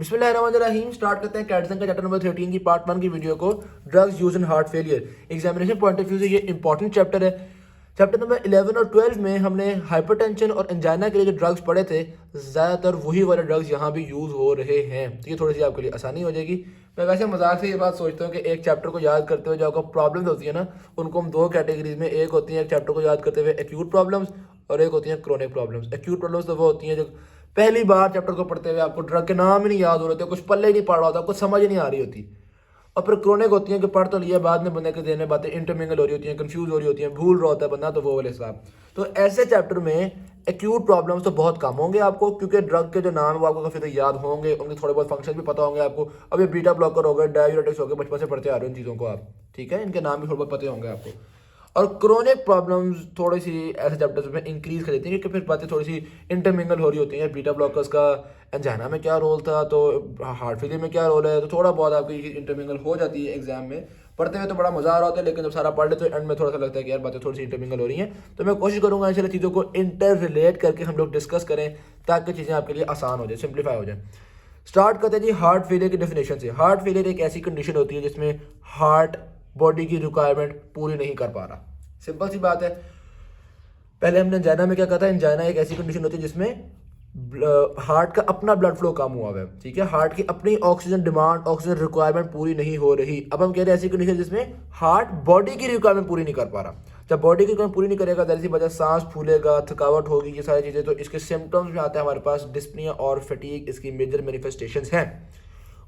बिस्मिल्लाहिर्रहमानिर्रहीम स्टार्ट करते हैं कैटसन का चैप्टर नंबर 13 की पार्ट 1 की वीडियो को। Drugs use in heart failure examination point of view से ये इंपॉर्टेंट चैप्टर है। चैप्टर नंबर 11 और 12 में हमने हाइपरटेंशन और एंजाइना के लिए जो ड्रग्स पढ़े थे, ज़्यादातर वही वाले ड्रग्स यहाँ भी यूज़ हो रहे हैं, तो ये थोड़ी सी आपके लिए आसानी हो जाएगी। मैं वैसे मजाक से ये बात सोचता हूँ कि एक चैप्टर को याद करते हुए जो आपको प्रॉब्लम्स होती है ना, उनको हम दो कैटेगरीज में, एक होती है एक चैप्टर को याद करते हुए एक्यूट प्रॉब्लम्स और एक होती हैं क्रोनिक प्रॉब्लम्स। एक्यूट प्रॉब्लम्स तो वो होती हैं जो पहली बार चैप्टर को पढ़ते हुए आपको ड्रग के नाम ही नहीं याद हो रहे थे, कुछ पल्ले ही नहीं पड़ रहा होता, कुछ समझ ही नहीं आ रही होती। और फिर क्रोनिक होती हैं कि पढ़ तो लिया, बाद में बंदे के देने बातें इंटरमिंगल हो रही होती हैं, कंफ्यूज हो रही होती हैं, भूल रहा होता है बंदा, तो वो वाले हिसाब। तो ऐसे चैप्टर में एक्यूट प्रॉब्लम्स तो बहुत कम होंगे आपको, क्योंकि ड्रग के जो नाम है वो आपको काफी तो याद होंगे, उनके थोड़े बहुत फंक्शन भी पता होंगे आपको। अब ये बीटा ब्लॉकर हो गए, डाययूरेटिक्स हो गए, बचपन से पढ़ते आ रहे हैं इन चीज़ों को आप, ठीक है, इनके नाम भी थोड़े बहुत पते होंगे आपको। और क्रोनिक प्रॉब्लम्स थोड़ी सी ऐसे चैप्टर्स में इंक्रीज कर देती हैं, क्योंकि फिर बातें थोड़ी सी इंटरमिंगल हो रही होती हैं। बीटा ब्लॉकर्स का एंजाइना में क्या रोल था, तो हार्ट फेलियर में क्या रोल है, तो थोड़ा बहुत आपकी इंटरमिंगल हो जाती है एग्जाम में। पढ़ते हुए तो बड़ा मजा आ रहा होता है, लेकिन जब सारा पढ़ ले तो एंड में थोड़ा सा लगता है कि यार बातें थोड़ी सी इंटरमिंगल हो रही हैं। तो मैं कोशिश करूंगा इन सारी चीज़ों को इंटर रिलेट करके हम लोग डिस्कस करें, ताकि चीज़ें आपके लिए आसान हो जाए, सिंप्लीफाई हो जाए। स्टार्ट करते हैं जी हार्ट फेलियर की डेफिनेशन से। हार्ट फेलियर एक ऐसी कंडीशन होती है जिसमें हार्ट बॉडी की रिक्वायरमेंट पूरी नहीं कर पा रहा। सिंपल सी बात है। पहले हमने एंजाइना में क्या कहा था, एंजाइना एक ऐसी कंडीशन होती है जिसमें हार्ट का अपना ब्लड फ्लो कम हुआ है, ठीक है, हार्ट की अपनी ऑक्सीजन डिमांड, ऑक्सीजन रिक्वायरमेंट पूरी नहीं हो रही। अब हम कह रहे हैं ऐसी कंडीशन जिसमें हार्ट बॉडी की रिक्वायरमेंट पूरी नहीं कर पा रहा। जब बॉडी की रिक्वायरमेंट पूरी नहीं करेगा, जाहिर सी बात है सांस फूलेगा, थकावट होगी, ये सारी चीजें। तो इसके सिम्टम्स में आते हैं हमारे पास डिस्पनिया और फटीग, इसकी मेजर मैनिफेस्टेशंस हैं।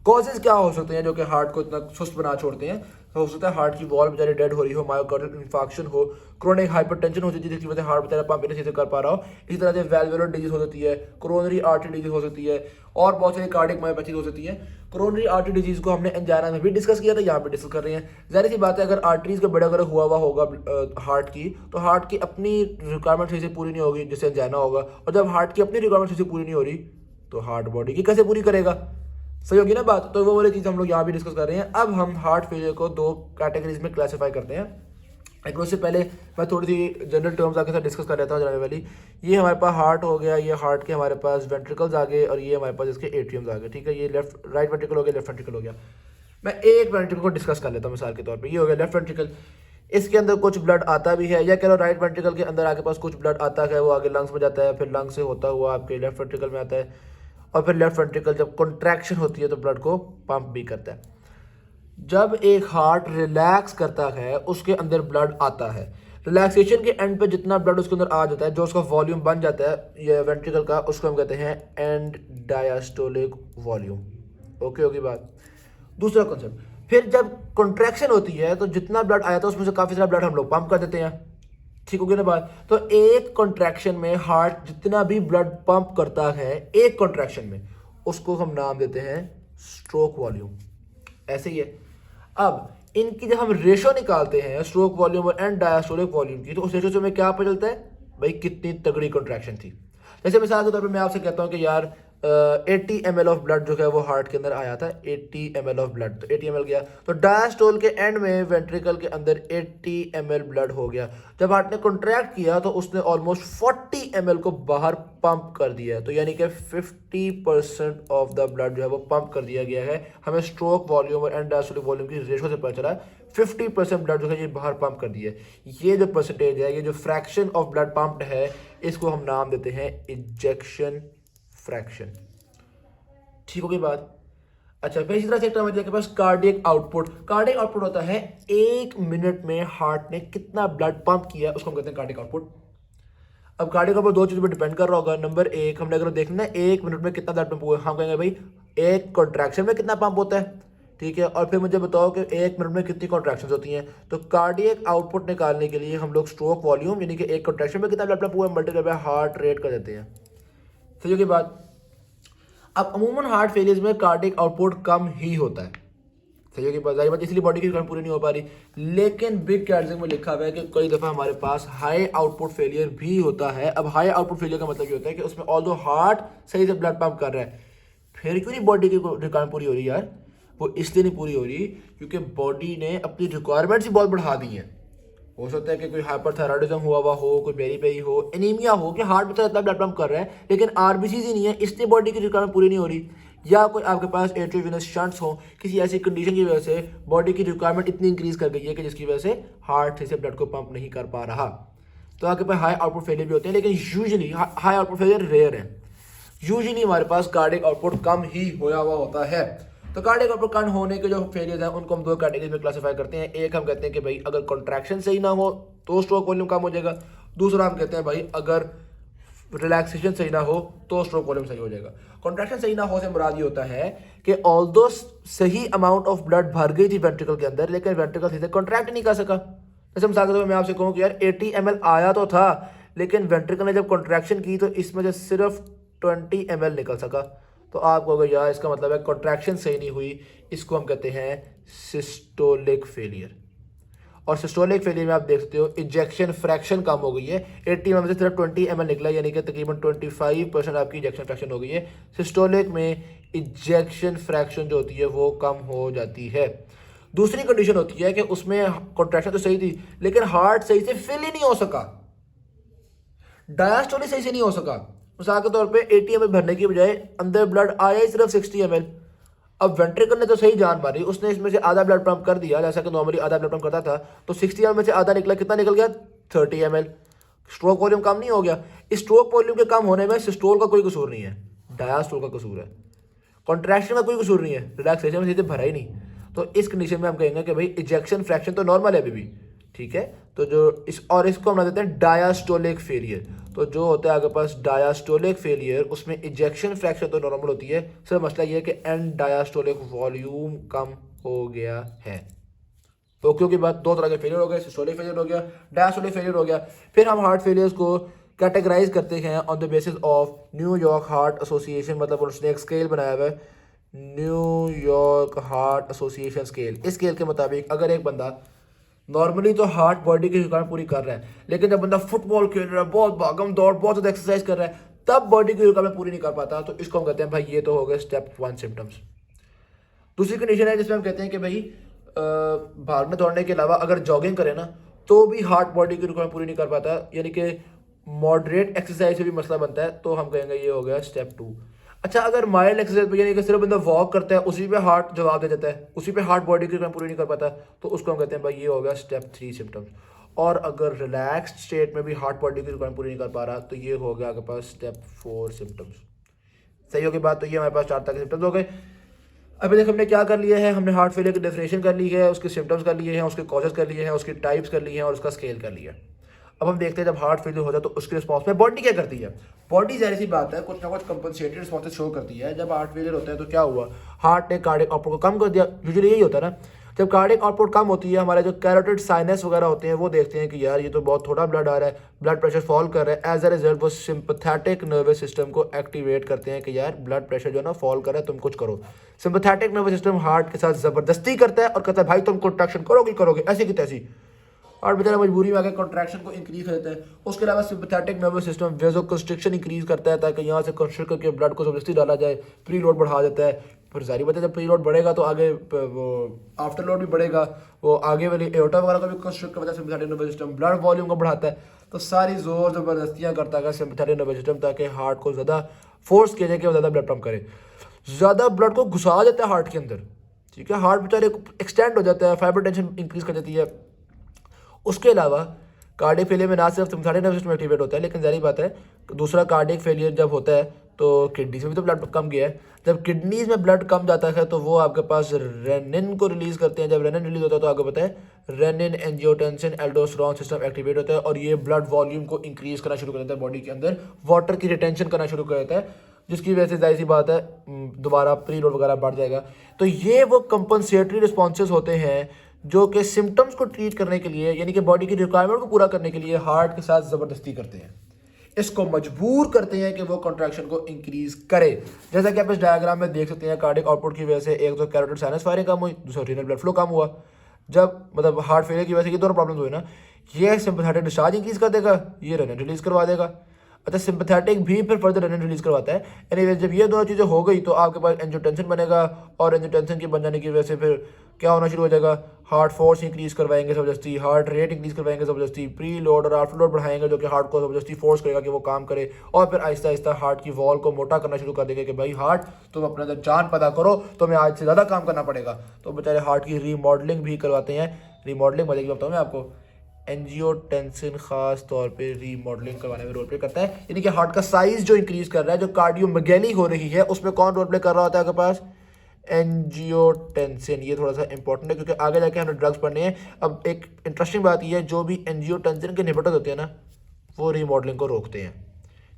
कॉजेज क्या हो सकते हैं जो कि हार्ट को इतना सुस्त बना छोड़ते हैं? तो हो सकता है हार्ट की वॉल बेचारे डेड हो रही हो, मायोकार्डियल इंफार्क्शन हो, क्रोनिक हाइपरटेंशन हो जाती है जिसकी वजह से हार्ट बेचारा पंप नहीं से कर पा रहा हो। इसी तरह से वैल्वुलर डिजीज हो सकती है, कोरोनरी आर्टरी डिजीज हो सकती है, और बहुत सारी कार्डियक मायोपैथी हो सकती है। कोरोनरी आर्टरी डिजीज को हमने एंजाइना में भी डिस्कस किया था, यहाँ पे डिस्कस कर रहे हैं। जाहिर सी बात है, अगर आर्टरीज का बड़ा अगर हुआ होगा हार्ट की, तो हार्ट की अपनी रिक्वायरमेंट सही से पूरी नहीं होगी, जिससे एंजाइना होगा। और जब हार्ट की अपनी रिक्वायरमेंट सही से पूरी नहीं हो रही, तो हार्ट बॉडी की कैसे पूरी करेगा? सही होगी ना बात? तो वो वाली चीज़ हम लोग यहाँ भी डिस्कस कर रहे हैं। अब हम हार्ट फेलियर को दो कैटेगरीज में क्लासीफाई करते हैं। एक उससे पहले मैं थोड़ी सी जनरल टर्म्स आपके साथ डिस्कस कर लेता हूँ जाने वाली। ये हमारे पास हार्ट हो गया, ये हार्ट के हमारे पास वेंट्रिकल्स आ गए, और ये हमारे पास इसके एट्रियम्स आ गए, ठीक है। ये राइट वेंट्रिकल हो गया, लेफ्ट वेंट्रिकल हो गया। मैं एक वेंट्रिकल को डिस्कस कर लेता हूँ मिसाल के तौर पर। ये हो गया लेफ्ट वेंट्रिकल, इसके अंदर कुछ ब्लड आता भी है, या कह लो राइट वेंट्रिकल के अंदर आपके पास कुछ ब्लड आता है, वो आगे लंग्स में जाता है, फिर लंग्स से होता हुआ आपके लेफ्ट वेंट्रिकल में आता है, और फिर लेफ्ट वेंट्रिकल जब कॉन्ट्रैक्शन होती है तो ब्लड को पंप भी करता है। जब एक हार्ट रिलैक्स करता है, उसके अंदर ब्लड आता है। रिलैक्सेशन के एंड पे जितना ब्लड उसके अंदर आ जाता है, जो उसका वॉल्यूम बन जाता है ये वेंट्रिकल का, उसको हम कहते हैं एंड डायस्टोलिक वॉल्यूम। ओके होगी बात? दूसरा कॉन्सेप्ट, फिर जब कॉन्ट्रैक्शन होती है तो जितना ब्लड आया था उसमें से काफी सारा ब्लड हम लोग पंप कर देते हैं, ठीक हो गया ना बात? तो एक कॉन्ट्रैक्शन में हार्ट जितना भी ब्लड पंप करता है एक कॉन्ट्रैक्शन में, उसको हम नाम देते हैं स्ट्रोक वॉल्यूम। ऐसे ही है। अब इनकी जब हम रेशो निकालते हैं स्ट्रोक वॉल्यूम और एंड डायस्टोलिक वॉल्यूम की, तो उस रेशो से हमें क्या पता चलता है भाई कितनी तगड़ी कॉन्ट्रैक्शन थी। जैसे मिसाल के तौर पे मैं आपसे कहता हूँ कि यार 80 ml ऑफ ब्लड जो है वो हार्ट के अंदर आया था, 80 ml ऑफ ब्लड, तो 80 ml गया, तो डायस्टोल के एंड में वेंट्रिकल के अंदर 80 ml ब्लड हो गया। जब हार्ट ने कॉन्ट्रैक्ट किया तो उसने ऑलमोस्ट 40 ml को बाहर पंप कर दिया, तो यानी कि 50% ऑफ द ब्लड जो है वो पंप कर दिया गया है। हमें स्ट्रोक वॉल्यूम और एंड डायस्टोलिक वॉल्यूम की रेशो से पता चला 50% ब्लड जो है ये बाहर पंप कर दिया है। ये जो परसेंटेज है, ये जो फ्रैक्शन ऑफ ब्लड पंप्ड है, इसको हम नाम देते हैं इजेक्शन फ्रैक्शन। ठीक हो गई बात? अच्छा, फिर इसी तरह से एक टर्म है आपके पास कार्डियक आउटपुट। कार्डियक आउटपुट होता है 1 मिनट में हार्ट ने कितना ब्लड पंप किया, उसको हम कहते हैं कार्डियक आउटपुट। अब कार्डियक आउटपुट दो चीजों पर डिपेंड कर रहा होगा। नंबर एक, हमने अगर देखना है 1 मिनट में कितना ब्लड पंप हुआ, हम कहेंगे भाई एक कॉन्ट्रैक्शन में कितना पंप होता है, ठीक है। और फिर मुझे बताओ कि 1 मिनट में कितनी कॉन्ट्रैक्शन होती हैं। तो कार्डियक आउटपुट निकालने के लिए हम लोग स्ट्रोक वॉल्यूम यानी कि एक कॉन्ट्रैक्शन में कितना ब्लड पंप हुआ मल्टीप्लाई बाय हार्ट रेट कर देते हैं। सही होगी बात? अब अमूमन हार्ट फेलियर में कार्डियक आउटपुट कम ही होता है, सही होगी बात, बात इसलिए बॉडी की रिक्वायरमेंट पूरी नहीं हो पा रही। लेकिन बिग कैटजिंग में लिखा हुआ है कि कई दफा हमारे पास हाई आउटपुट फेलियर भी होता है। अब हाई आउटपुट फेलियर का मतलब ये होता है कि उसमें ऑल्दो हार्ट सही से ब्लड पंप कर रहा है, फिर क्यों नहीं बॉडी की रिक्वायरमेंट पूरी हो रही यार? वो इसलिए नहीं पूरी हो रही क्योंकि बॉडी ने अपनी रिक्वायरमेंट्स ही बहुत बढ़ा दी हैं। हो सकता है कि कोई हाइपरथायराइडिज्म हुआ हो, कोई बेरी हो, एनीमिया हो, कि हार्ट में इतना ब्लड पंप कर रहा है लेकिन आरबीसी ही नहीं है, इसलिए बॉडी की रिक्वायरमेंट पूरी नहीं हो रही। या कोई आपके पास एट्रियल वेनस शंट्स हो, किसी ऐसी कंडीशन की वजह से बॉडी की रिक्वायरमेंट इतनी इंक्रीज कर गई है कि जिसकी वजह से हार्ट से ब्लड को पंप नहीं कर पा रहा, तो आपके पास हाई आउटपुट फेलियर भी होते हैं। लेकिन usually high output failure rare है, यूजुअली हमारे पास कार्डियक आउटपुट कम ही होया हुआ होता है। तो कार्डियक आउटपुट कम होने के जो फेलियर्स हैं उनको हम दो कैटेगरी में क्लासीफाई करते हैं। एक हम कहते हैं कि भाई अगर कॉन्ट्रैक्शन सही ना हो तो स्ट्रोक वॉल्यूम कम हो जाएगा। दूसरा हम कहते हैं भाई अगर रिलैक्सेशन सही ना हो तो स्ट्रोक वॉल्यूम सही हो जाएगा। कॉन्ट्रैक्शन सही ना हो से मुराद ये होता है कि ऑल्दो सही अमाउंट ऑफ ब्लड भर गई थी वेंट्रिकल के अंदर, लेकिन वेंट्रिकल सीधे कॉन्ट्रैक्ट नहीं कर सका। जैसे मिसाल के तौर पर मैं आपसे कहूँ कि यार 80 ml आया तो था, लेकिन वेंट्रिकल ने जब कॉन्ट्रैक्शन की तो इसमें से सिर्फ 20 ml निकल सका। तो आप कहोगे यार इसका मतलब है कॉन्ट्रैक्शन सही नहीं हुई, इसको हम कहते हैं सिस्टोलिक फेलियर। और सिस्टोलिक फेलियर में आप देख सकते हो इजेक्शन फ्रैक्शन कम हो गई है, 80 ml से सिर्फ 20 ml निकला, यानी कि तकरीबन 25% आपकी इजेक्शन फ्रैक्शन हो गई है। सिस्टोलिक में इजेक्शन फ्रैक्शन जो होती है वो कम हो जाती है। दूसरी कंडीशन होती है कि उसमें कॉन्ट्रैक्शन तो सही थी लेकिन हार्ट सही से फिल ही नहीं हो सका, डायस्टोलिक सही से नहीं हो सका। मिसाल के तौर पे 80 ml भरने की बजाय अंदर ब्लड आया ही सिर्फ 60 ml। अब वेंट्रिकल ने तो सही जान मारी, उसने इसमें से आधा ब्लड पंप कर दिया, जैसा कि नॉर्मली आधा ब्लड पंप करता था, तो 60 ml में से आधा निकला, कितना निकल गया 30 ml। स्ट्रोक वॉल्यूम कम नहीं हो गया। इस स्ट्रोक वॉल्यूम के कम होने में सिस्टोल का कोई कसूर नहीं है, डायस्टोल का कसूर है। कॉन्ट्रैक्शन का कोई कसूर नहीं है, रिलैक्सेशन में सीधे भरा ही नहीं। तो इस कंडीशन में हम कहेंगे कि भाई इजेक्शन फ्रैक्शन तो नॉर्मल है अभी भी, ठीक है। तो जो इसको हम देते हैं डायस्टोलिक फेलियर। तो जो होता है आपके पास डायस्टोलिक फेलियर, उसमें इजेक्शन फ्रैक्शन तो नॉर्मल होती है, सिर्फ मसला ये है कि एंड डायस्टोलिक वॉल्यूम कम हो गया है। तो क्योंकि बात दो तरह के फेलियर हो गए, सिस्टोलिक फेलियर हो गया, डायस्टोलिक फेलियर हो गया। फिर हम हार्ट फेलियर्स को कैटेगराइज करते हैं on the basis of New York heart association, मतलब उसने एक स्केल बनाया हुआ है, न्यूयॉर्क हार्ट एसोसिएशन स्केल। इस स्केल के मुताबिक अगर एक बंदा नॉर्मली तो हार्ट बॉडी की रिक्वायरमेंट पूरी कर रहा है, लेकिन जब बंदा फुटबॉल खेल रहा है, बहुत भागम दौड़, बहुत ज़्यादा एक्सरसाइज कर रहा है, तब बॉडी की रिक्वायरमेंट पूरी नहीं कर पाता, तो इसको हम कहते हैं भाई ये तो हो गए स्टेप 1 सिम्टम्स। दूसरी कंडीशन है जिसमें हम कहते हैं कि भाई भागने दौड़ने के अलावा अगर जॉगिंग करे ना तो भी हार्ट बॉडी की रिक्वायरमेंट पूरी नहीं कर पाता, यानी कि मॉडरेट एक्सरसाइज से भी मसला बनता है, तो हम कहेंगे ये हो गया स्टेप 2। अच्छा, अगर माइल्ड एक्सरसाइज पे यानी कि सिर्फ बंदा वॉक करता है उसी पे हार्ट जवाब दे देता है, उसी पे हार्ट बॉडी की रिक्वायरमेंट पूरी नहीं कर पाता, तो उसको हम कहते हैं भाई ये हो गया स्टेप 3 सिम्टम्स। और अगर रिलैक्स्ड स्टेट में भी हार्ट बॉडी की रिक्वायरमेंट पूरी नहीं कर पा रहा, तो ये हो गया आपके पास स्टेप 4 सिम्टम्स। सही हो गई बात। तो ये हमारे पास 4 तरह के सिम्टम्स हो गए। अभी तक हमने क्या कर लिया है, हमने हार्ट फेलियर की डेफिनेशन कर ली है, उसके सिम्टम्स कर लिए हैं, उसके कॉजेज कर लिए हैं, उसकी टाइप्स कर ली हैं और उसका स्केल कर लिया। अब हम देखते हैं जब हार्ट फेलियर हो जाए तो उसके रिस्पॉन्स में बॉडी क्या करती है। बॉडी जाहिर सी बात है कुछ ना कुछ कंपनसेटरी रिस्पॉन्स शो करती है। जब हार्ट फेलियर होता है तो क्या हुआ, हार्ट ने कार्डियक आउटपुट को कम कर दिया। यूजुअली यही होता है ना, जब कार्डियक आउटपुट कम होती है, हमारे जो कैरोटिड साइनस वगैरह होते हैं वो देखते हैं कि यार ये तो बहुत थोड़ा ब्लड आ रहा है, ब्लड प्रेशर फॉल कर रहा है। एज अ रिजल्ट वो सिंपैथेटिक नर्वस सिस्टम को एक्टिवेट करते हैं कि यार ब्लड प्रेशर जो है ना फॉल कर रहा है, तुम कुछ करो। सिंपैथेटिक नर्वस सिस्टम हार्ट के साथ जबरदस्ती करता है और कहता है भाई तुम कॉन्ट्रैक्शन करोगे ऐसी की तैसी, और बेचारा मजबूरी में आकर कॉन्ट्रैक्शन को इंक्रीज कर देता है। उसके अलावा सिंपैथेटिक नर्वस सिस्टम वेज़ोकंस्ट्रिक्शन इंक्रीज करता है ताकि यहाँ से कंस्ट्रिक्ट करके ब्लड को जबरदस्ती डाला जाए, प्री लोड बढ़ा देता है। फिर सारी बात है जब प्री लोड बढ़ेगा तो आगे वो आफ्टर लोड भी बढ़ेगा, वो आगे वाली एओर्टा वगैरह को भी कंस्ट्रिक्ट करता है sympathetic nervous system, blood volume को बढ़ाता है। तो सारी जोर ज़बरदस्तियाँ करता है सिंपैथेटिक नर्वस सिस्टम ताकि हार्ट को ज़्यादा फोर्स किया जाए कि वो ज़्यादा ब्लड पंप करे, ज़्यादा ब्लड को घुसा देता है हार्ट के अंदर, ठीक है। हार्ट बेचारे एक्सटेंड हो जाता है, फाइबर टेंशन इंक्रीज कर देती है। उसके अलावा कार्डियक फेलियर में ना सिर्फ सिंपैथेटिक नर्वस सिस्टम एक्टिवेट होता है, लेकिन जारी बात है दूसरा कार्डियक फेलियर जब होता है तो किडनीज में भी तो ब्लड कम गया है। जब किडनीज में ब्लड कम जाता है तो वो आपके पास रेनिन को रिलीज करते हैं। जब रेनिन रिलीज होता है तो आपको पता है renin angiotensin aldosterone system activate होता है और ये ब्लड वॉल्यूम को इंक्रीज करना शुरू कर देता है, बॉडी के अंदर वाटर की रिटेंशन करना शुरू कर देता है, जिसकी वजह से जाहिर सी बात है दोबारा प्री लोड वगैरह बढ़ जाएगा। तो ये वो कंपनसेटरी रिस्पॉन्सेज होते हैं जो कि सिम्टम्स को ट्रीट करने के लिए, यानी कि बॉडी की रिक्वायरमेंट को पूरा करने के लिए हार्ट के साथ ज़बरदस्ती करते हैं, इसको मजबूर करते हैं कि वो कॉन्ट्रैक्शन को इंक्रीज करे। जैसा कि आप इस डायग्राम में देख सकते हैं, कार्डियक आउटपुट की वजह से एक तो कैरोटिड साइनस फायरिंग कम हुई, दूसरा रीनल ब्लड फ्लो कम हुआ। जब मतलब हार्ट फेलियर की वजह से ये दोनों प्रॉब्लम हुई ना, ये सिंपैथेटिक डिस्चार्ज इंक्रीज कर देगा, ये रेनिन रिलीज करवा देगा। अच्छा सिंपैथेटिक भी फिर फर्दर एड्रेनलिन रिलीज करवाता है। एनीवेज जब ये दोनों चीज़ें हो गई तो आपके पास एंजियोटेंसिन बनेगा और एंजियोटेंसिन के बन जाने की वजह से फिर क्या होना शुरू हो जाएगा, हार्ट फोर्स इंक्रीज करवाएंगे ज़बरदस्ती, हार्ट रेट इंक्रीज करवाएंगे ज़बरदस्ती, प्री लोड और आफ्टर लोड बढ़ाएंगे जो कि हार्ट को ज़बरदस्ती फोर्स करेगा कि वो काम करे, और फिर आहिस्ता आहिस्ता हार्ट की वॉल को मोटा करना शुरू कर देंगे कि भाई हार्ट तुम अपने अंदर जान पैदा करो, तुम्हें आज से ज़्यादा काम करना पड़ेगा। तो बेचारे हार्ट की रीमॉडलिंग भी करवाते हैं। रीमॉडलिंग मतलब कि बताऊँ मैं आपको, एंजियोटेंसिन खास तौर पे रीमॉडलिंग करवाने में रोल प्ले करता है, यानी कि हार्ट का साइज जो इंक्रीज कर रहा है, जो कार्डियोमेगेली हो रही है, उसमें कौन रोल प्ले कर रहा होता है आपके पास, एंजियोटेंसिन। ये थोड़ा सा इंपॉर्टेंट है क्योंकि आगे जाके हमें ड्रग्स पढ़ने हैं। अब एक इंटरेस्टिंग बात यह है, जो भी एंजियोटेंसिन के इनहिबिटर होते हैं ना, वो रीमॉडलिंग को रोकते हैं,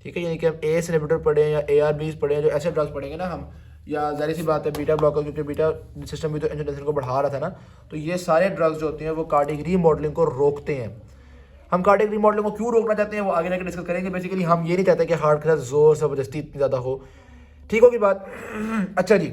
ठीक है। यानी कि हम एस इनहिबिटर पढ़ें या ARBs पढ़ें, जो ऐसे ड्रग्स पढ़ेंगे ना हम, या जाहिर सी बात है बीटा ब्लॉकर, क्योंकि बीटा सिस्टम भी तो एंजियोटेंसिन को बढ़ा रहा था ना, तो ये सारे ड्रग्स जो होते हैं वो कार्डियक रीमॉडलिंग को रोकते हैं। हम कार्डियक रीमॉडलिंग को क्यों रोकना चाहते हैं वो आगे जाकर डिस्कस करेंगे। बेसिकली हम ये नहीं चाहते कि हार्ट के साथ जोर ज़बरदस्ती इतनी ज़्यादा हो, ठीक होगी बात। अच्छा जी,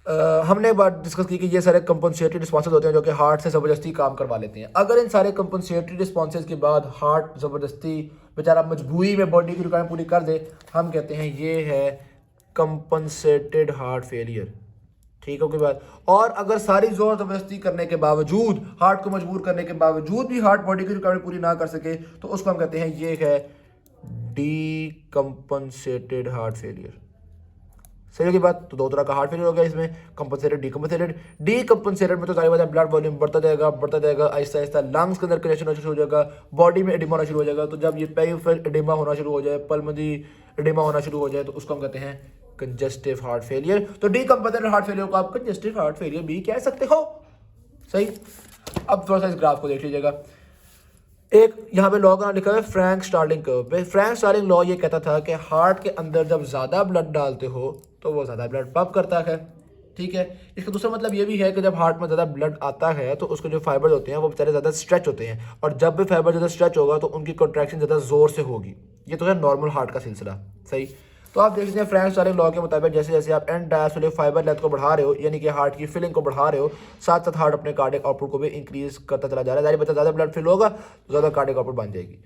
हमने एक बात डिस्कस की कि ये सारे कंपनसेटरी रिस्पॉन्सेज होते हैं जो कि हार्ट से ज़बरदस्ती काम करवा लेते हैं। अगर इन सारे कंपनसेटरी रिस्पॉन्सेज के बाद हार्ट ज़बरदस्ती बेचारा मजबूरी में बॉडी की रिक्वायरमेंट पूरी कर दे, हम कहते हैं ये है कंपनसेटेड हार्ट फेलियर, ठीक है कोई बात। और अगर सारी जोर ज़बरदस्ती करने के बावजूद, हार्ट को मजबूर करने के बावजूद भी हार्ट बॉडी की रिक्वायरमेंट पूरी ना कर सके, तो उसको हम कहते हैं ये है डीकम्पनसेटेड हार्ट फेलियर। सही होगी बात। तो दो तरह का हार्ट फेलियर हो गया इसमें, कंपनसेटेड, डीकम्पनसेटेड। डीकम्पनसेटेड में तो सारी बात है, ब्लड वॉल्यूम बढ़ता जाएगा, आहिस्ता आहिस्ता लंग्स के अंदर कंजेशन होना शुरू हो जाएगा, बॉडी में एडिमा होना शुरू हो जाएगा। तो जब ये पेरिफेरल एडिमा होना शुरू हो जाए, पल्मोनरी एडिमा होना शुरू हो जाए, तो उसको हम कहते हैं कंजेस्टिव हार्ट फेलियर। तो डीकम्पनसेटेड हार्ट फेलियर को आप कंजेस्टिव हार्ट फेलियर भी कह सकते हो, सही। अब थोड़ा सा इस ग्राफ को देख लीजिएगा। एक यहाँ पे लॉ का नाम लिखा है Frank Starling curve. Frank Starling law ये कहता था कि हार्ट के अंदर जब ज़्यादा ब्लड डालते हो तो वो ज़्यादा ब्लड पंप करता है, ठीक है। इसका दूसरा मतलब ये भी है कि जब हार्ट में ज़्यादा ब्लड आता है तो उसके जो फाइबर्स होते हैं वो बेचारे ज़्यादा स्ट्रेच होते हैं, और जब भी फाइबर ज़्यादा स्ट्रेच होगा तो उनकी कॉन्ट्रैक्शन ज़्यादा ज़ोर से होगी। ये तो है नॉर्मल हार्ट का सिलसिला, सही। तो आप देख सकते हैं फ्रैंक स्टार्लिंग लॉ के मुताबिक जैसे जैसे आप एंड डायस्टोलिक फाइबर लेंथ को बढ़ा रहे हो, यानी कि हार्ट की फिलिंग को बढ़ा रहे हो, साथ साथ हार्ट अपने कार्डियक आउटपुट को भी इंक्रीज करता चला जा रहा है। जाहिर बता, ज़्यादा ब्लड फिल होगा तो ज़्यादा कार्डियक आउटपुट बन जाएगी।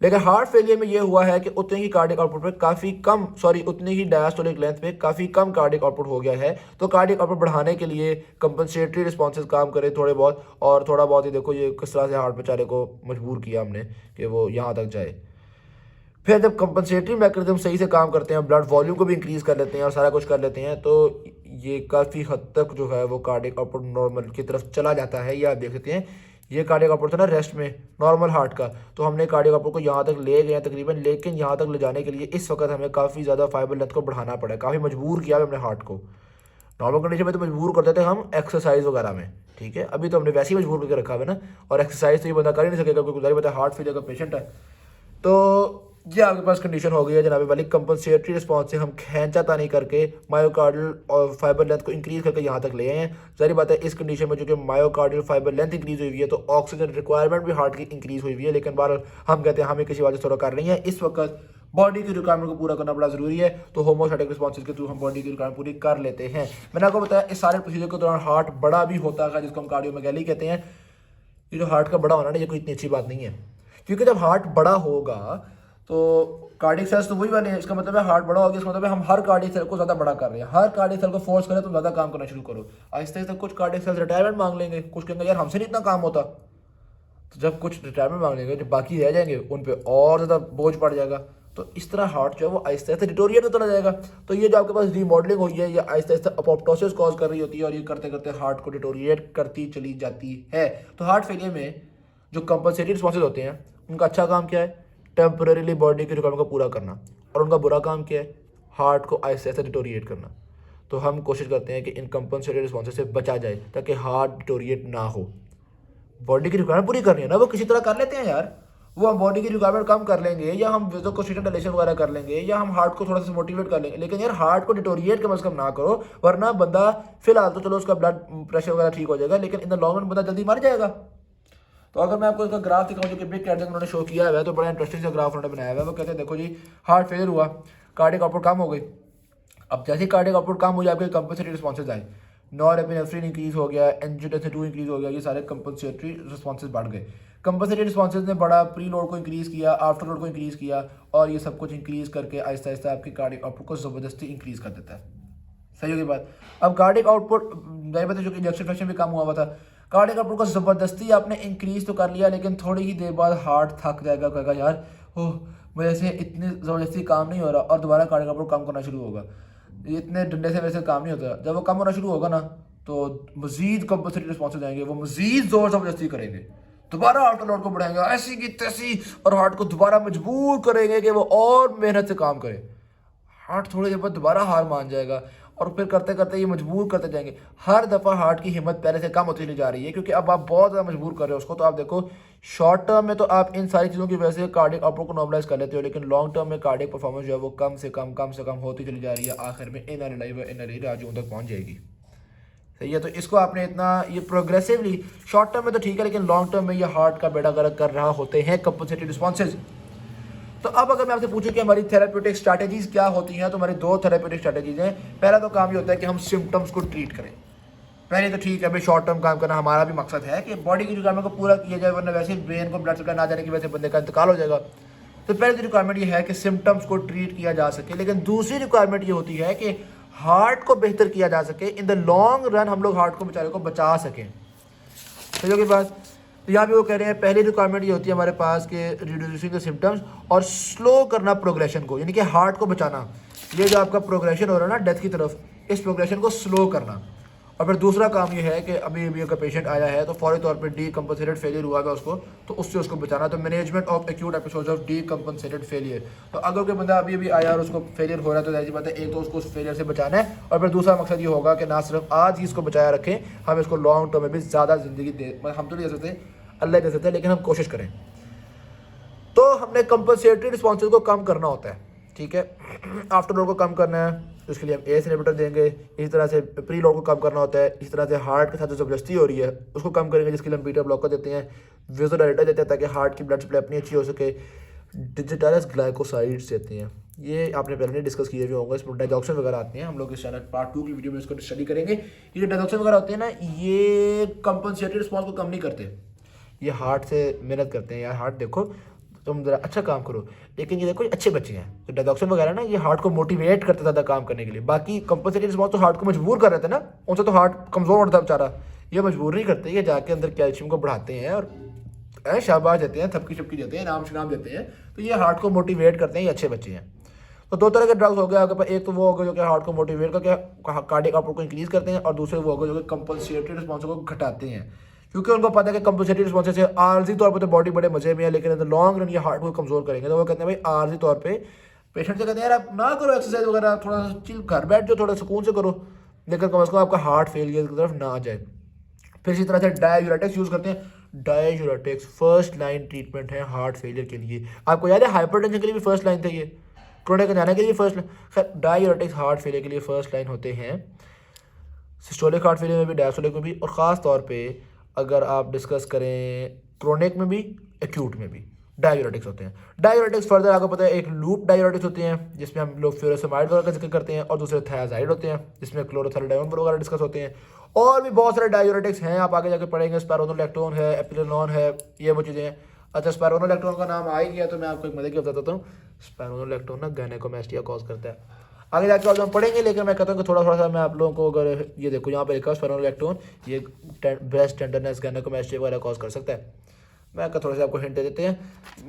लेकिन हार्ट फेलियर में ये हुआ है कि उतने ही कार्डियक आउटपुट पे काफ़ी कम, उतनी ही डायस्टोलिक लेंथ पे काफ़ी कम कार्डियक आउटपुट हो गया है। तो कार्डियक आउटपुट बढ़ाने के लिए कंपनसेटरी रिस्पॉन्सेज काम करे थोड़े बहुत, और थोड़ा बहुत ही देखो ये किस तरह से हार्ट बेचारे को मजबूर किया हमने कि वो यहाँ तक जाए। फिर जब कंपनसेटरी मैकेनिज्म सही से काम करते हैं, ब्लड वॉल्यूम को भी इंक्रीज़ कर लेते हैं और सारा कुछ कर लेते हैं, तो ये काफ़ी हद तक जो है वो कार्डियक आउटपुट नॉर्मल की तरफ चला जाता है। ये आप देख सकते हैं, ये कार्डियक आउटपुट था ना रेस्ट में नॉर्मल हार्ट का, तो हमने कार्डियक आउटपुट को यहाँ तक ले गए तकरीबन। लेकिन यहाँ तक ले जाने के लिए इस वक्त हमें काफ़ी ज़्यादा फाइबर लेंथ को बढ़ाना पड़ा, काफ़ी मजबूर किया हमने हार्ट को। नॉर्मल कंडीशन में तो मजबूर करते थे हम एक्सरसाइज वगैरह में, ठीक है। अभी तो हमने वैसे ही मजबूर करके रखा है ना, और एक्सरसाइज तो ये बंदा कर ही नहीं सकेगा क्योंकि गुजारी पता है हार्ट फेलियर का पेशेंट है। तो ये आपके पास कंडीशन हो गई है जनाब वाली, कंपनसेटरी रिस्पॉन्स से हम खींचाता नहीं करके मायोकार्डियल और फाइबर लेंथ को इंक्रीज करके यहाँ तक ले आए हैं। जाहिर बात है इस कंडीशन में चूंकि मायोकार्डियल फाइबर लेंथ इंक्रीज हुई हुई है तो ऑक्सीजन रिक्वायरमेंट भी हार्ट की इंक्रीज हुई हुई है। लेकिन बार हम कहते हैं हमें किसी वजह से थोड़ा कर रही है, इस वक्त बॉडी की रिक्वायरमेंट को पूरा करना बड़ा जरूरी है, तो होमोस्टैटिक रिस्पॉन्सेज के थ्रू हम बॉडी की रिक्वायरमेंट पूरी कर लेते हैं। मैंने आपको बताया इस सारे प्रोसीजर के दौरान हार्ट बड़ा भी होता है जिसको हम कार्डियोमेगैली कहते हैं। ये जो हार्ट का बड़ा होना ना ये कोई इतनी अच्छी बात नहीं है, क्योंकि जब हार्ट बड़ा होगा तो कार्डियक सेल्स तो वही वाले हैं। इसका मतलब है हार्ट बड़ा हो गया, इसका मतलब है हम हर कार्डियक सेल को ज़्यादा बड़ा कर रहे हैं, हर कार्डियक सेल को फोर्स करें तो ज़्यादा काम करना शुरू करो। आहिस्ता आहिस्ता कुछ कार्डियक सेल्स रिटायरमेंट मांग लेंगे, कुछ कहेंगे यार हमसे नहीं इतना काम होता, तो जब कुछ रिटायरमेंट मांग लेंगे जो बाकी रह जाएंगे उन पर और ज़्यादा बोझ पड़ जाएगा। तो इस तरह हार्ट जो है वो आहिस्ता आहिस्ता डिटोरिएट होता जाएगा। तो ये जो आपके पास रीमॉडलिंग हुई है ये आहिस्ता आहिस्ता अपोप्टोसिस कॉज कर रही होती है, और ये करते करते हार्ट को डिटोरिएट करती चली जाती है। तो हार्ट फेलियर में जो कंपनसेटरी रिस्पॉन्सेज होते हैं उनका अच्छा काम क्या है, टेम्परेरीली बॉडी की रिक्वायरमेंट को पूरा करना, और उनका बुरा काम क्या है, हार्ट को आहिस्ता आहिस्ता डिटोरिएट करना। तो हम कोशिश करते हैं कि इन कंपनसेटरी रिस्पॉन्सेज से बचा जाए ताकि हार्ट डिटोरिएट ना हो। बॉडी की रिक्वायरमेंट पूरी करनी है ना, वो किसी तरह कर लेते हैं यार, वो हम बॉडी की रिक्वायरमेंट कम कर लेंगे, या हम वेजो को डायलेशन वगैरह कर लेंगे, या हम हार्ट को थोड़ा सा मोटिवेट कर लेंगे, लेकिन यार हार्ट को डिटोरिएट कम से कम ना करो, वरना बंदा फिलहाल तो चलो उसका ब्लड प्रेशर वगैरह ठीक हो जाएगा, लेकिन इन द लॉन्ग रन बंदा जल्दी मर जाएगा। तो अगर मैं आपको इसका ग्राफ दिखाऊं जो कि बिग कैट उन्होंने शो किया है, तो बड़ा इंटरेस्टिंग सा ग्राफ उन्होंने बनाया हुआ है। वो कहते हैं देखो जी हार्ट फेलियर हुआ, कार्डियक आउटपुट कम हो गई। अब जैसे ही कार्डियक आउटपुट कम हो जाए आपके कंपनसेटरी रिस्पॉन्सेज आए, नॉरएपिनेफ्रिन इंक्रीज हो गया, एंजियोटेंसिन 2 इंक्रीज हो गया, ये सारे कंपनसेटरी रिस्पॉन्सेज बढ़ गए। कंपनसेटरी रिस्पॉन्सेज ने बड़ा प्री लोड को इंक्रीज़ किया, आफ्टर लोड को इंक्रीज़ किया, और ये सब कुछ इंक्रीज़ करके आहिस्ता आहिस्ता आपकी कार्डियक आउटपुट को ज़बरदस्ती इंक्रीज़ कर देता है। सही होगी बात। अब कार्डियक आउटपुट नहीं पता, जो कि इंजेक्शन फ्रैक्शन भी कम हुआ था, कार्डियक आउटपुट को ज़बरदस्ती आपने इंक्रीज़ तो कर लिया, लेकिन थोड़ी ही देर बाद हार्ट थक जाएगा, कहेगा यार ओह मेरे से इतनी ज़बरदस्ती काम नहीं हो रहा, और दोबारा कार्डियक आउटपुट कम करना शुरू होगा। इतने डंडे से वैसे काम नहीं होता। जब वो कम होना शुरू होगा ना, तो मज़ीद कंपनसेटरी रिस्पॉन्स आएंगे, वो मज़ीद ज़ोर ज़बरदस्ती करेंगे, दोबारा आफ्टर लोड को बढ़ाएंगे ऐसी की तैसी, और हार्ट को दोबारा मजबूर करेंगे कि वो और मेहनत से काम करे। हार्ट थोड़ी देर बाद दोबारा हार मान जाएगा, और फिर करते करते ये मजबूर करते जाएंगे। हर दफ़ा हार्ट की हिम्मत पहले से कम होती चली जा रही है, क्योंकि अब आप बहुत ज़्यादा मजबूर कर रहे हो उसको। तो आप देखो, शॉर्ट टर्म में तो आप इन सारी चीज़ों की वजह से कार्डियक आउटपुट को नॉर्मलाइज कर लेते हो, लेकिन लॉन्ग टर्म में कार्डियक परफॉर्मेंस जो है वो कम से कम होती चली जा रही है। आखिर में इनर लाइव इनर राजू तक पहुँच जाएगी। सही है। तो इसको आपने इतना ये प्रोग्रेसिवली शॉर्ट टर्म में तो ठीक है, लेकिन लॉन्ग टर्म में ये हार्ट का बेड़ा गर्क कर रहा होते हैं कंपनसेटरी रिस्पॉन्सेज। तो अब अगर मैं आपसे पूछूं कि हमारी थेराप्यूटिक स्ट्रैटेजीज क्या होती हैं, तो हमारी दो थेराप्यूटिक स्ट्रैटेजीज हैं। पहला तो काम ये होता है कि हम सिम्टम्स को ट्रीट करें। पहले तो ठीक है भाई, शॉर्ट टर्म काम करना हमारा भी मकसद है कि बॉडी की रिक्वायरमेंट को पूरा किया जाए, वरना वैसे ही ब्रेन को ब्लड सप्लाई ना जाने की वजह से बंदे का इंतकाल हो जाएगा। तो पहले तो रिक्वायरमेंट ये है कि सिम्टम्स को ट्रीट किया जा सके, लेकिन दूसरी रिक्वायरमेंट ये होती है कि हार्ट को बेहतर किया जा सके। इन द लॉन्ग रन हम लोग हार्ट को बेचारे को बचा सकें। समझो की बात। तो यहाँ पे वो कह रहे हैं पहली रिक्वायरमेंट ये होती है हमारे पास कि रिड्यूसिंग द सिम्टम्स और स्लो करना प्रोग्रेशन को, यानी कि हार्ट को बचाना। ये जो आपका प्रोग्रेशन हो रहा है ना डेथ की तरफ, इस प्रोग्रेशन को स्लो करना। और फिर दूसरा काम ये है कि अभी अगर पेशेंट आया है तो फौरी तौर पे डीकम्पनसेटेड फेलियर हुआ है उसको, तो उससे उसको बचाना। तो management of acute episodes of decompensated failure. तो अगर कोई बंदा अभी आया और उसको फेलियर हो रहा है, तो जाहिर सी बात है एक तो उसको उस फेलियर से बचाना है, और फिर दूसरा मकसद ये होगा कि ना सिर्फ आज ही इसको बचाया रखें, हम इसको लॉन्ग टर्म में भी ज़्यादा ज़िंदगी दे। हम तो नहीं दे सकते, अल्लाह दे सकते हैं, लेकिन हम कोशिश करें। तो हमने कंपनसेटरी रिस्पॉन्सेज को कम करना होता है, ठीक है। आफ्टर लोड को कम करना है, तो इसके लिए हम एस इनहिबिटर देंगे। इसी तरह से प्री लोड को कम करना होता है। इसी तरह से हार्ट के साथ जो ज़बरदस्ती हो रही है उसको कम करेंगे, जिसके लिए हम बीटा ब्लॉकर देते हैं, वेज़ोडाइलेटर देते हैं ताकि हार्ट की ब्लड सप्लाई अपनी अच्छी हो सके, डिजिटल ग्लाइकोसाइड्स देते हैं। ये आपने पहले नहीं डिस्कस किए भी होंगे, इसमें डाइजॉक्सिन वगैरह आते हैं। हम लोग इस चैनल पार्ट 2 की वीडियो में इसको स्टडी करेंगे। ये जो डाइजॉक्सिन वगैरह होते हैं ना, ये कंपनसेटरी रिस्पॉन्स को कम नहीं करते, ये हार्ट से मेहनत करते हैं। यार हार्ट देखो, तुम जरा अच्छा काम करो, लेकिन ये देखो ये अच्छे बच्चे हैं। तो डाइजॉक्सिन वगैरह ना, ये हार्ट को मोटिवेट करते ज़्यादा काम करने के लिए। बाकी कंपनसेटरी रिस्पॉन्स तो हार्ट को मजबूर कर रहे थे ना, उनसे तो हार्ट कमज़ोर होता है बेचारा। ये मजबूर नहीं करते, ये जाके अंदर कैल्शियम को बढ़ाते हैं और शाबाश देते हैं, थपकी छपकी देते हैं, नाम शनाम देते हैं। तो ये हार्ट को मोटिवेट करते हैं, ये अच्छे बच्चे हैं। तो दो तरह के ड्रग्स हो गए आपके पास। एक तो वो हो गए जो कि हार्ट को मोटिवेट करके कार्डियक आउटपुट को इंक्रीज़ करते हैं, और दूसरे वो हो गए जो कि कंपनसेटरी रिस्पॉन्स को घटाते हैं, क्योंकि उनको पता है कि कंपनसेटरी रिस्पॉन्स से आर्जी तौर पर तो बॉडी बड़े मजे में है, लेकिन लॉन्ग रन ये हार्ट को कमज़ोर करेंगे। तो वो कहते हैं भाई आर्जी तौर पे पेशेंट से कहते हैं यार आप ना करो एक्सरसाइज वगैरह, थोड़ा सा चिल घर बैठ जाओ, थोड़ा सुकून से करो, लेकिन कम अज़ कम आपका हार्ट फेलियर की तरफ ना आ जाए। फिर इसी तरह से डाययूरेटिक्स यूज़ करते हैं। डाययूरेटिक्स फर्स्ट लाइन ट्रीटमेंट है हार्ट फेलियर के लिए। आपको याद है हाइपरटेंशन के लिए भी फर्स्ट लाइन थे, ये क्रोनिक एंजाइना के लिए फर्स्ट लाइन। खैर डाययूरेटिक्स हार्ट फेलियर के लिए फर्स्ट लाइन होते हैं, सिस्टोलिक हार्ट फेलियर में भी, डायस्टोलिक में भी, और ख़ास तौर पे अगर आप डिस्कस करें क्रोनिक में भी, एक्यूट में भी डाययूरेटिक्स होते हैं। डाययूरेटिक्स फर्दर आपको पता है एक लूप डाययूरेटिक्स होते हैं, जिसमें हम लोग फ्यूरासेमाइड वगैरह का जिक्र करते हैं, और दूसरे थायाजाइड होते हैं जिसमें क्लोरोथैलोडाइन वगैरह डिस्कस होते हैं। और भी बहुत सारे डाययूरेटिक्स हैं, आप आगे जाके पढ़ेंगे। स्पाइरोनोलैक्टोन है, एपिलेनोन है, ये वो चीज़ें हैं। अच्छा, स्पाइरोनोलैक्टोन का नाम आ ही गया तो मैं आपको एक मजे की बताता हूँ। स्पाइरोनोलैक्टोन ना गायनेकोमैस्टिया कॉज करता है। आगे जाके और हम पढ़ेंगे, लेकिन मैं कहता हूँ कि थोड़ा सा मैं आप लोगों को, अगर ये देखो यहाँ पे लिखा स्पाइरोनोलैक्टोन, ये ब्रेस्ट टेंडरनेस गायनेकोमैस्टिया वगैरह कॉज कर सकता है। मैं थोड़ा सा आपको हिंट दे देते हैं,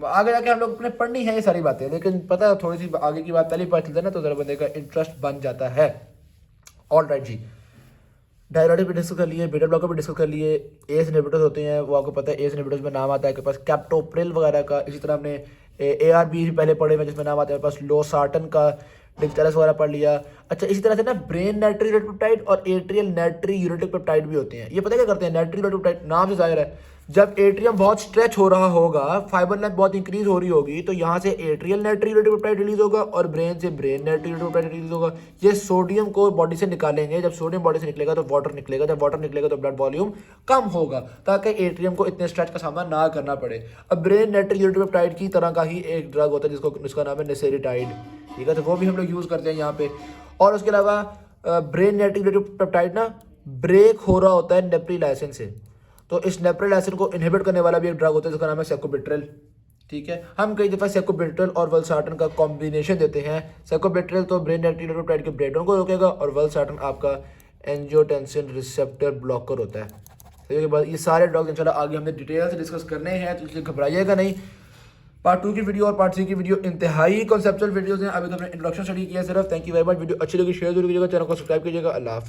आगे जाके हम लोग अपने पढ़नी है ये सारी बातें, लेकिन पता है थोड़ी सी आगे की बात पहले ही पता चलता है ना, तो जरा बंदे का इंटरेस्ट बन जाता है। ऑल राइट जी, डाययूरेटिक भी डिस्कस कर लिए, बीटा ब्लॉकर भी डिस्कस कर लिए। एस इनहिबिटर्स होते हैं, वो आपको पता है एस इनहिबिटर्स में नाम आता है आपके पास कैप्टोप्रिल वगैरह का। इसी तरह हमने ARB पहले पढ़े हुए जिसमें नाम आता है मेरे पास लोसार्टन का, डिजिटलस वगैरह पढ़ लिया। अच्छा, इसी तरह से ना ब्रेन नाइट्री यूरेटिक पेप्टाइड और एट्रियल नाइट्री यूरेटिक पेप्टाइड भी होते हैं। ये पता क्या करते हैं, नाइट्री यूरेटिक पेप्टाइड नाम से जाहिर है, जब एट्रियम बहुत स्ट्रेच हो रहा होगा, फाइबर लेंथ बहुत इंक्रीज हो रही होगी, तो यहाँ से एट्रियल नाइट्री यूरेटिक पेप्टाइड रिलीज होगा और ब्रेन से ब्रेन नाइट्री यूरेटिक पेप्टाइड रिलीज होगा। ये सोडियम को बॉडी से निकालेंगे, जब सोडियम बॉडी से निकलेगा तो वाटर निकलेगा, जब वाटर निकलेगा तो ब्लड वॉल्यूम कम होगा, ताकि एट्रियम को इतने स्ट्रेच का सामना ना करना पड़े। अब ब्रेन नाइट्री यूरेटिक पेप्टाइड की तरह का ही एक ड्रग होता है जिसका नाम है नेसेरिटाइड, ठीक है, तो वो भी हम लोग यूज़ करते हैं यहाँ पे। और उसके अलावा ब्रेन नाइट्री यूरेटिक पेप्टाइड ना ब्रेक हो रहा होता है नेप्रिलाइसिन से, तो इस नेप्रेलाइसिन को इनहिबिट करने वाला भी एक ड्रग होता है जिसका नाम है सेकोबिट्रेल। ठीक है, हम कई दफ़ा सेकोबिट्रेल और वल्सार्टन का कॉम्बिनेशन देते हैं। सेकोबिट्रेल तो ब्रेन एक्टिविटी के ब्रेकडाउन को रोकेगा और वल्सार्टन आपका एंजियोटेंसिन रिसेप्टर ब्लॉकर होता है। तो इसके बाद ये सारे ड्रग्स इंशाल्लाह आगे हमने डिटेल से डिस्कस करने हैं, तो इसलिए घबराइएगा नहीं। पार्ट 2 की वीडियो और पार्ट 3 की वीडियो इंतहाई कॉन्सेप्चुअल वीडियोस हैं। अभी तो हमने इंट्रोडक्शन स्टडी किया सिर्फ। Thank you very much. Video अच्छी लगी शेयर जरूर कीजिएगा, चैनल को सब्सक्राइब कीजिएगा। अल्लाह हाफ़िज़।